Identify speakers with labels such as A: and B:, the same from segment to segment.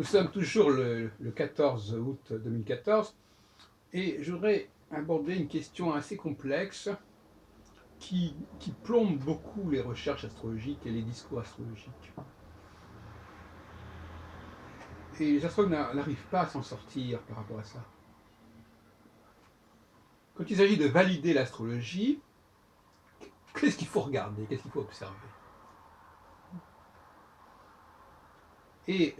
A: Nous sommes toujours le 14 août 2014 et je voudrais aborder une question assez complexe qui plombe beaucoup les recherches astrologiques et les discours astrologiques. Et les astrologues n'arrivent pas à s'en sortir par rapport à ça. Quand il s'agit de valider l'astrologie, qu'est-ce qu'il faut regarder, qu'est-ce qu'il faut observer? Et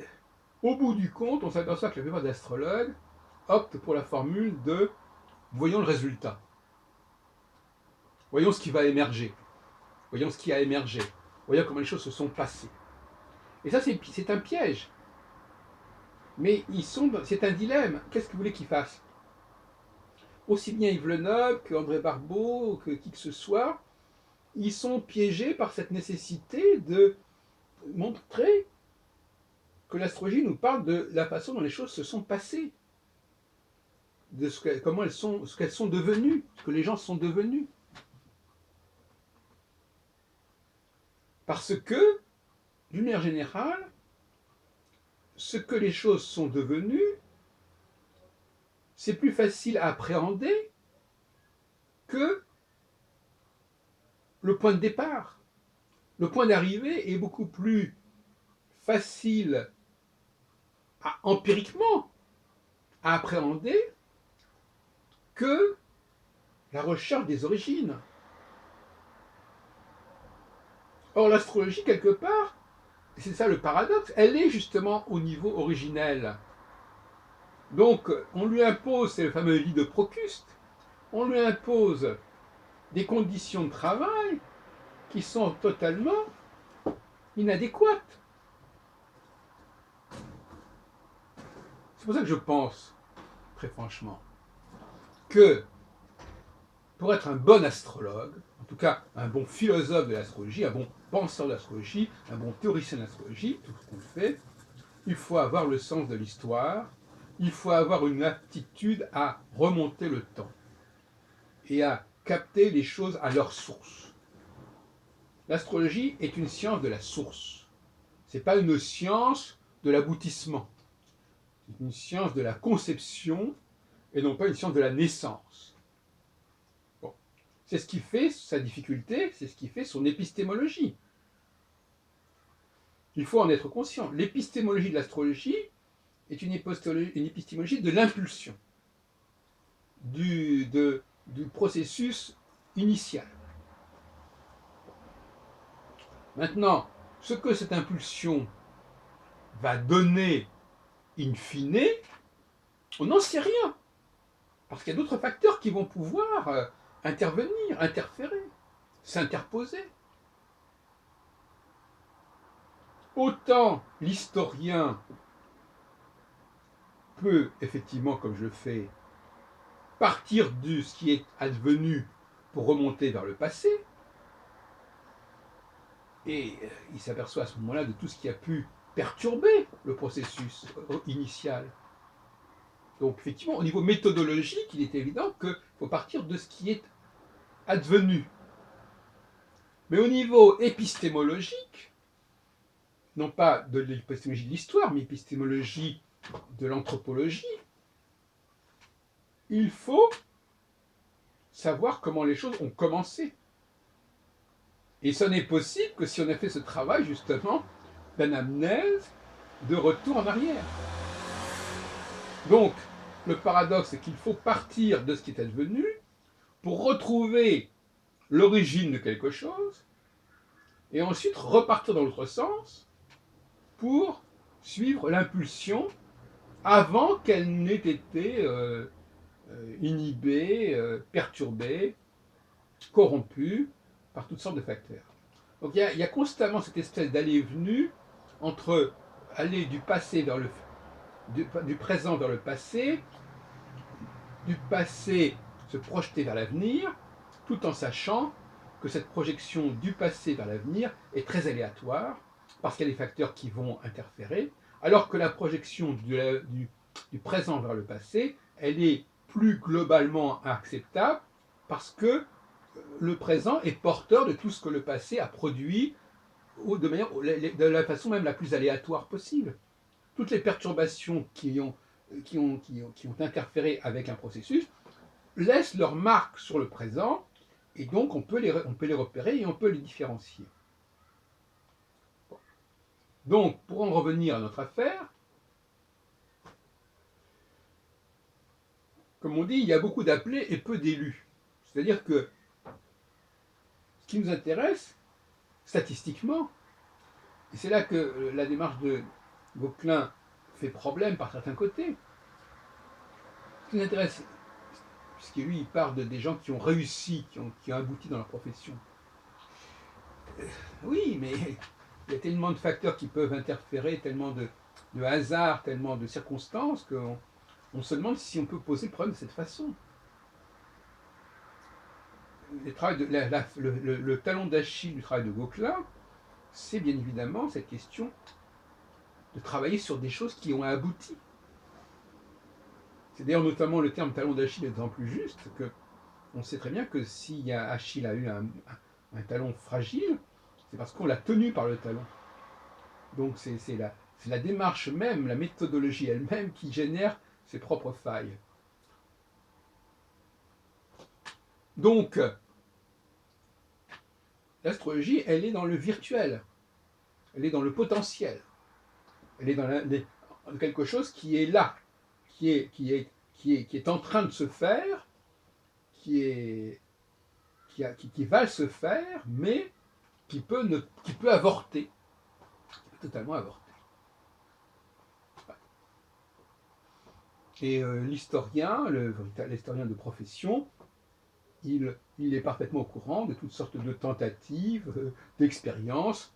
A: au bout du compte, on s'aperçoit que la plupart des astrologues optent pour la formule de voyons le résultat, voyons ce qui va émerger, voyons ce qui a émergé, voyons comment les choses se sont passées. Et ça, c'est un piège. Mais c'est un dilemme. Qu'est-ce que vous voulez qu'ils fassent? Aussi bien Yves Lenoble que André Barbeau, que qui que ce soit, ils sont piégés par cette nécessité de montrer que l'astrologie nous parle de la façon dont les choses se sont passées, de ce qu'elles sont devenues, ce que les gens sont devenus. Parce que, d'une manière générale, ce que les choses sont devenues, c'est plus facile à appréhender que le point de départ. Le point d'arrivée est beaucoup plus facile empiriquement à appréhender que la recherche des origines. Or, l'astrologie, quelque part, c'est ça le paradoxe, elle est justement au niveau originel. Donc, on lui impose, c'est le fameux lit de Procuste, on lui impose des conditions de travail qui sont totalement inadéquates. C'est pour ça que je pense, très franchement, que pour être un bon astrologue, en tout cas un bon philosophe de l'astrologie, un bon penseur de l'astrologie, un bon théoricien de l'astrologie, tout ce qu'on fait, il faut avoir le sens de l'histoire, il faut avoir une aptitude à remonter le temps et à capter les choses à leur source. L'astrologie est une science de la source. Ce n'est pas une science de l'aboutissement. C'est une science de la conception et non pas une science de la naissance. Bon. C'est ce qui fait sa difficulté, c'est ce qui fait son épistémologie. Il faut en être conscient. L'épistémologie de l'astrologie est une épistémologie de l'impulsion, du processus initial. Maintenant, ce que cette impulsion va donner in fine, on n'en sait rien. Parce qu'il y a d'autres facteurs qui vont pouvoir intervenir, interférer, s'interposer. Autant l'historien peut, effectivement, comme je le fais, partir de ce qui est advenu pour remonter vers le passé, et il s'aperçoit à ce moment-là de tout ce qui a pu perturber le processus initial. Donc effectivement, au niveau méthodologique, il est évident qu'il faut partir de ce qui est advenu. Mais au niveau épistémologique, non pas de l'épistémologie de l'histoire, mais épistémologie de l'anthropologie, il faut savoir comment les choses ont commencé. Et ce n'est possible que si on a fait ce travail, justement, d'anamnèse, de retour en arrière. Donc, le paradoxe, c'est qu'il faut partir de ce qui est advenu pour retrouver l'origine de quelque chose, et ensuite repartir dans l'autre sens pour suivre l'impulsion avant qu'elle n'ait été inhibée, perturbée, corrompue par toutes sortes de facteurs. Donc il y a constamment cette espèce d'aller-venue entre aller du passé vers du présent vers le passé, du passé se projeter vers l'avenir, tout en sachant que cette projection du passé vers l'avenir est très aléatoire, parce qu'il y a des facteurs qui vont interférer, alors que la projection du présent vers le passé, elle est plus globalement acceptable, parce que le présent est porteur de tout ce que le passé a produit de la façon même la plus aléatoire possible. toutes les perturbations qui ont interféré avec un processus laissent leur marque sur le présent, et donc on peut les repérer et on peut les différencier. Donc, pour en revenir à notre affaire, comme on dit, il y a beaucoup d'appelés et peu d'élus. C'est-à-dire que ce qui nous intéresse, statistiquement, et c'est là que la démarche de Vauquelin fait problème par certains côtés, ce qui nous intéresse, puisque lui, il parle des gens qui ont réussi, qui ont abouti dans leur profession. Oui, mais il y a tellement de facteurs qui peuvent interférer, tellement de hasard, tellement de circonstances, qu'on se demande si on peut poser le problème de cette façon. Le talon d'Achille du travail de Vauquelin, c'est bien évidemment cette question de travailler sur des choses qui ont abouti. C'est d'ailleurs notamment le terme talon d'Achille étant plus juste, que on sait très bien que si Achille a eu un talon fragile, c'est parce qu'on l'a tenu par le talon. Donc c'est la démarche même, la méthodologie elle-même qui génère ses propres failles. Donc, l'astrologie, elle est dans le virtuel, elle est dans le potentiel, elle est dans quelque chose qui est là, qui est en train de se faire, qui va se faire, mais qui peut avorter, qui peut totalement avorter. Et l'historien de profession, il est parfaitement au courant de toutes sortes de tentatives, d'expériences,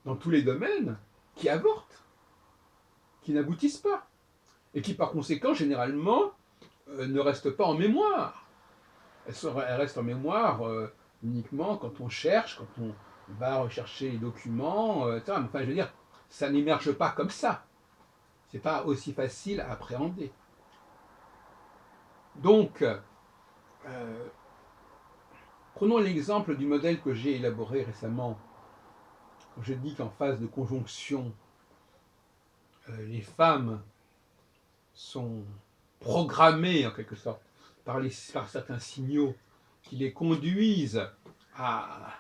A: dans tous les domaines, qui avortent, qui n'aboutissent pas, et qui par conséquent, généralement, ne restent pas en mémoire. Elles restent en mémoire uniquement quand on cherche, quand on va rechercher les documents, etc. Enfin, je veux dire, ça n'émerge pas comme ça. C'est pas aussi facile à appréhender. Donc, prenons l'exemple du modèle que j'ai élaboré récemment. Quand je dis qu'en phase de conjonction, les femmes sont programmées en quelque sorte par certains signaux qui les conduisent à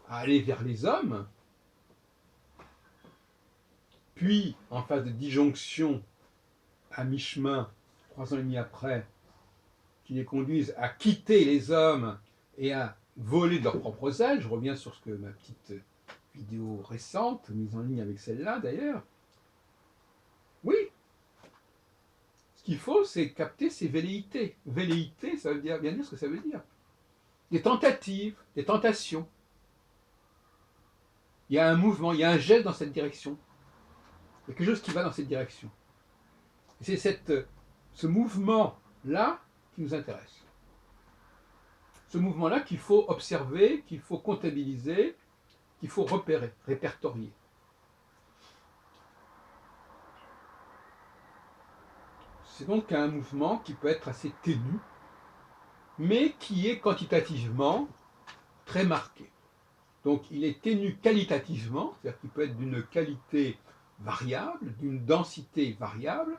A: aller vers les hommes, puis en phase de disjonction, à mi-chemin, 3 ans et demi après, qui les conduisent à quitter les hommes et à voler de leurs propres ailes. Je reviens sur ma petite vidéo récente, mise en ligne avec celle-là d'ailleurs. Oui, ce qu'il faut, c'est capter ces velléités. Velléités, ça veut bien dire ce que ça veut dire. Des tentatives, des tentations. Il y a un mouvement, il y a un geste dans cette direction. Il y a quelque chose qui va dans cette direction. Et c'est ce mouvement-là qui nous intéresse. Ce mouvement-là qu'il faut observer, qu'il faut comptabiliser, qu'il faut repérer, répertorier. C'est donc un mouvement qui peut être assez ténu, mais qui est quantitativement très marqué. Donc il est ténu qualitativement, c'est-à-dire qu'il peut être d'une qualité variable, d'une densité variable,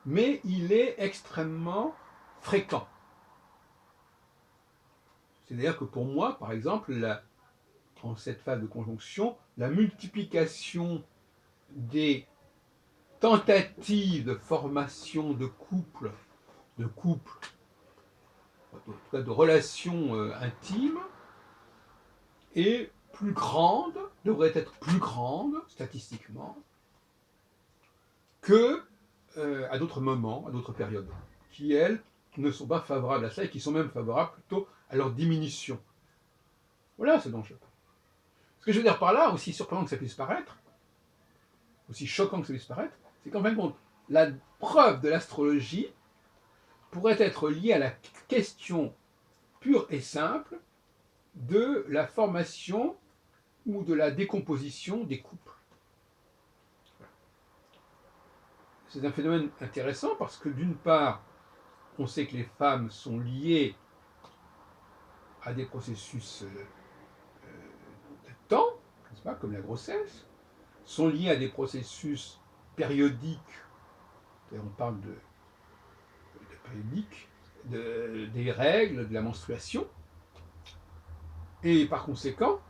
A: mais il est extrêmement fréquent. C'est-à-dire que pour moi, par exemple, en cette phase de conjonction, la multiplication des tentatives de formation de couples, en tout cas de relations intimes, est plus grande, devrait être plus grande statistiquement, que à d'autres moments, à d'autres périodes, qui elles ne sont pas favorables à ça et qui sont même favorables plutôt à leur diminution. Voilà ce dont je parle. Ce que je veux dire par là, aussi surprenant que ça puisse paraître, aussi choquant que ça puisse paraître, c'est qu'en fin de compte, la preuve de l'astrologie pourrait être liée à la question pure et simple de la formation ou de la décomposition des couples. C'est un phénomène intéressant parce que d'une part, on sait que les femmes sont liées à des processus de temps, n'est-ce pas, comme la grossesse, sont liées à des processus périodique, et on parle de périodique, des règles, de la menstruation, et par conséquent,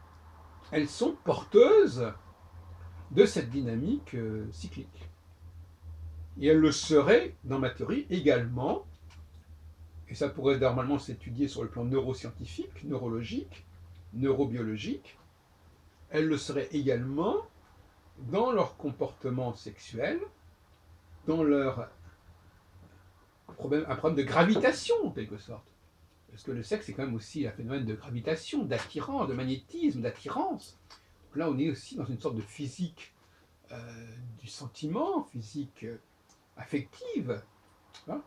A: elles sont porteuses de cette dynamique cyclique. Et elles le seraient, dans ma théorie, également, et ça pourrait normalement s'étudier sur le plan neuroscientifique, neurologique, neurobiologique, elles le seraient également dans leur comportement sexuel, dans leur un problème de gravitation, en quelque sorte. Parce que le sexe, c'est quand même aussi un phénomène de gravitation, d'attirance, de magnétisme, d'attirance. Donc là, on est aussi dans une sorte de physique du sentiment, physique affective. Hein.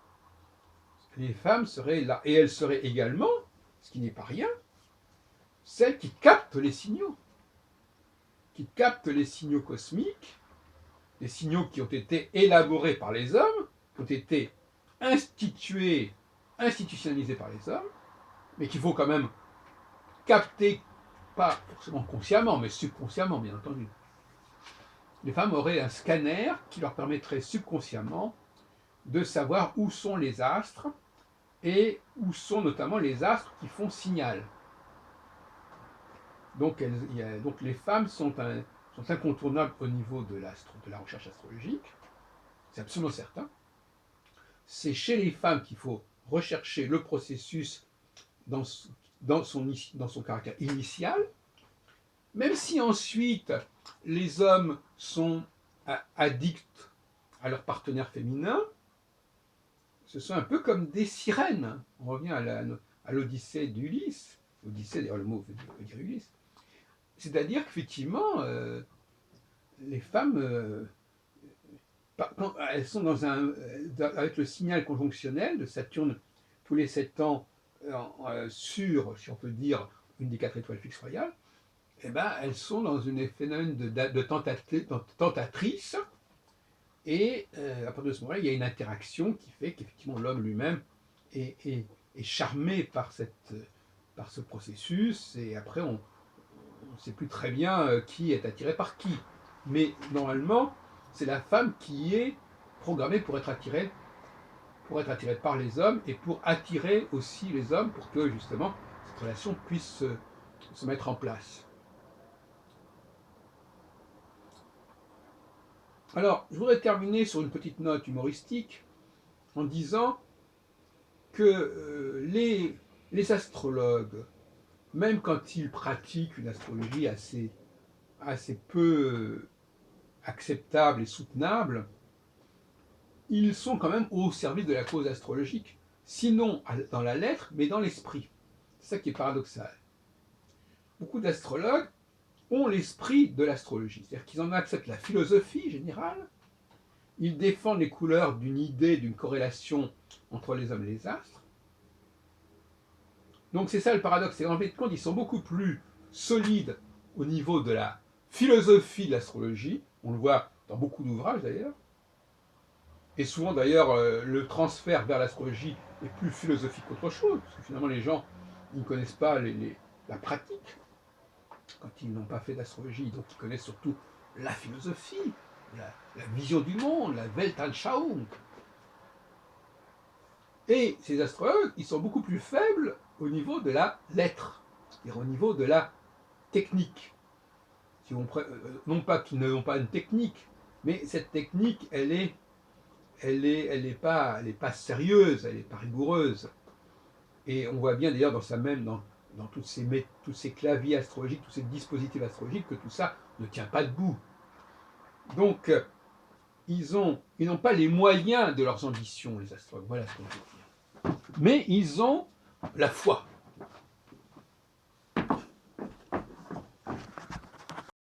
A: Les femmes seraient là. Et elles seraient également, ce qui n'est pas rien, celles qui captent les signaux. Qui captent les signaux cosmiques, les signaux qui ont été élaborés par les hommes, qui ont été institutionnalisés par les hommes, mais qu'il faut quand même capter, pas forcément consciemment, mais subconsciemment, bien entendu. Les femmes auraient un scanner qui leur permettrait subconsciemment de savoir où sont les astres et où sont notamment les astres qui font signal. Donc, donc les femmes sont incontournables au niveau de la recherche astrologique, c'est absolument certain. C'est chez les femmes qu'il faut rechercher le processus dans son caractère initial, même si ensuite les hommes sont addicts à leur partenaire féminin, ce sont un peu comme des sirènes. On revient à l'Odyssée d'Ulysse. Odyssée, d'ailleurs le mot veut dire Ulysse. C'est-à-dire qu'effectivement, les femmes, quand elles sont avec le signal conjonctionnel de Saturne tous les 7 ans sur, si on peut dire, une des 4 étoiles fixes royales, eh ben, elles sont dans un phénomène de tentatrice, et à partir de ce moment-là, il y a une interaction qui fait qu'effectivement l'homme lui-même est charmé par ce processus, et après on ne sait plus très bien qui est attiré par qui. Mais normalement, c'est la femme qui est programmée pour être attirée par les hommes et pour attirer aussi les hommes pour que justement cette relation puisse se mettre en place. Alors, je voudrais terminer sur une petite note humoristique en disant que les astrologues, même quand ils pratiquent une astrologie assez peu acceptable et soutenable, ils sont quand même au service de la cause astrologique, sinon dans la lettre, mais dans l'esprit. C'est ça qui est paradoxal. Beaucoup d'astrologues ont l'esprit de l'astrologie, c'est-à-dire qu'ils en acceptent la philosophie générale, ils défendent les couleurs d'une idée, d'une corrélation entre les hommes et les astres. Donc c'est ça le paradoxe, c'est qu'en fait, ils sont beaucoup plus solides au niveau de la philosophie de l'astrologie, on le voit dans beaucoup d'ouvrages d'ailleurs, et souvent d'ailleurs le transfert vers l'astrologie est plus philosophique qu'autre chose, parce que finalement les gens ils ne connaissent pas la pratique, quand ils n'ont pas fait d'astrologie, donc ils connaissent surtout la philosophie, la vision du monde, la Weltanschauung. Et ces astrologues, ils sont beaucoup plus faibles au niveau de la lettre, c'est-à-dire au niveau de la technique. Non pas qu'ils n'ont pas une technique, mais cette technique, elle n'est pas sérieuse, elle n'est pas rigoureuse. Et on voit bien d'ailleurs dans tous ces claviers astrologiques, tous ces dispositifs astrologiques, que tout ça ne tient pas debout. Donc, ils n'ont pas les moyens de leurs ambitions, les astrologues. Voilà ce qu'on peut dire. Mais ils ont la foi.